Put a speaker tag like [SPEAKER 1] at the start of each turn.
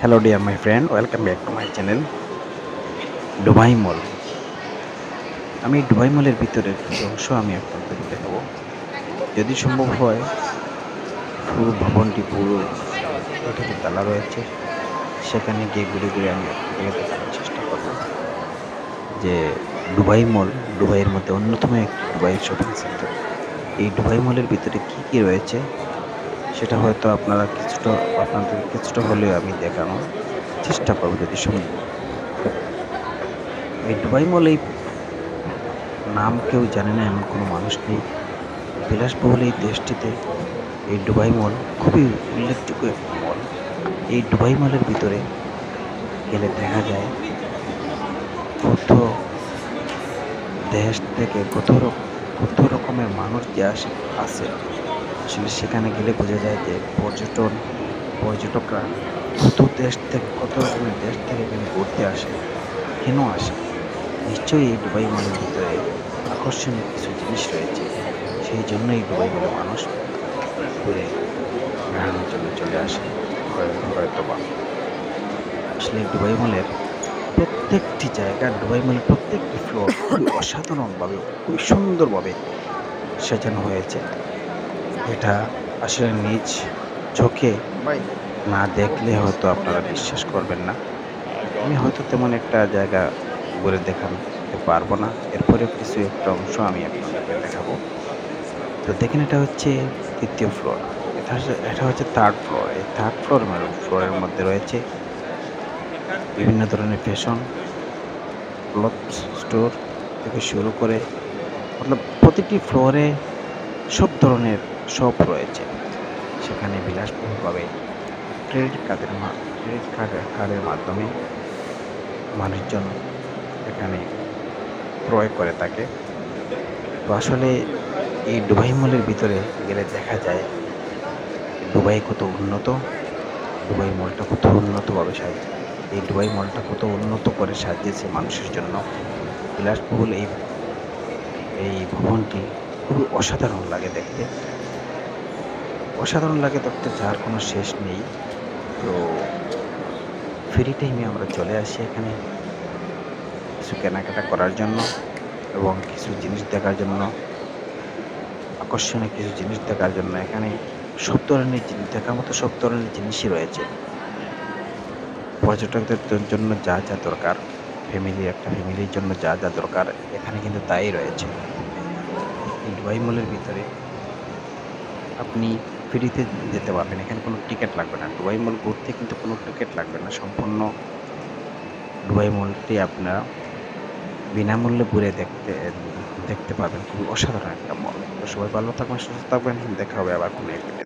[SPEAKER 1] Hello dear my friend, welcome back to my channel Dubai মল। আমি Dubai মলের ভিতরের কিছু অংশ আমি আপনাদেরকে দেখাবো। যদি সম্ভব হয় পুরো ভবনটি পুরো 8টি তালা রয়েছে, সেখানে গিয়ে ঘুরে ঘুরে আমি আপনাদেরকে দেখানোর চেষ্টা করব যে দুবাই মল দুবাইয়ের মধ্যে অন্যতম একটি দুবাই শপিং সেন্টার। এই দুবাই মলের ভিতরে কি কি রয়েছে সেটা হয়তো আপনাদেরকে কিছুটা হলেও আমি দেখানোর চেষ্টা করব যদি সম্ভব। এই দুবাই মল এই নাম কেউ জানে না এমন কোনো মানুষ নেই। বিলাসবহুল এই দেশটিতে এই দুবাই মল খুবই উল্লেখযোগ্য একটি মল। এই দুবাই মলের ভিতরে গেলে দেখা যায় কত দেশ থেকে কত রকমের মানুষ যে আসে। আসলে সেখানে গেলে বোঝা যায় যে পর্যটকরা কত রকমের দেশ থেকে এখানে ঘুরতে আসে। কেন আসে? নিশ্চয়ই এই দুবাই মলের ভিতরে আকর্ষণীয় কিছু জিনিস রয়েছে। সেই জন্যই দুবাই মলে মানুষ ঘুরে বেড়ানোর জন্য চলে আসে হয়তোবা। আসলে দুবাই মলের প্রত্যেকটি জায়গা, দুবাই মলের প্রত্যেকটি ফ্লোর খুবই অসাধারণভাবে, খুবই সুন্দরভাবে সাজানো হয়েছে। এটা আসলে নিজ চোখে না দেখলে হয়তো আপনারা বিশ্বাস করবেন না। আমি হয়তো তেমন একটা জায়গা ঘুরে দেখাতে পারবো না। এরপরেও কিছু একটা অংশ আমি আপনাদেরকে দেখাবো। তো দেখেন, এটা হচ্ছে ৩য় ফ্লোর। এটা হচ্ছে 3rd ফ্লোর। এই 3rd ফ্লোরের মধ্যে রয়েছে বিভিন্ন ধরনের ফ্যাশন, ক্লথ স্টোর থেকে শুরু করে মতলব প্রতিটি ফ্লোরে সব ধরনের শপ রয়েছে। সেখানে বিলাসবহুলভাবে ক্রেডিট কার্ডের মাধ্যমে মানুষজন এখানে ক্রয় করে থাকে। তো আসলে এই দুবাই মলের ভিতরে গেলে দেখা যায় দুবাই কত উন্নত, দুবাই মলটা কত উন্নতভাবে এই দুবাই মলটা কত উন্নত করে সাজিয়েছে মানুষের জন্য। বিলাসবহুল এই ভবনটি খুবই অসাধারণ লাগে দেখতে, যার কোনো শেষ নেই। তো ফ্রি টাইমে আমরা চলে আসি এখানে কিছু কেনাকাটা করার জন্য এবং কিছু জিনিস দেখার জন্য, আকর্ষণীয় কিছু জিনিস দেখার জন্য। এখানে দেখার মতো সব ধরনের জিনিসই রয়েছে। পর্যটকদের জন্য যা দরকার, ফ্যামিলির জন্য যা দরকার এখানে কিন্তু তাই রয়েছে। এই দুবাই মলের ভিতরে আপনি ফ্রিতে যেতে পারবেন। এখানে কোনো টিকিট লাগবে না। দুবাই মল ঘুরতে কিন্তু কোনো টিকিট লাগবে না। সম্পূর্ণ দুবাই মলটি আপনারা বিনামূল্যে ঘুরে দেখতে পারবেন। খুবই অসাধারণ একটা মল। তো সবাই ভালো থাকবেন, সুস্থ থাকবেন। দেখা হবে আবার কোনো এক ভিডিওতে।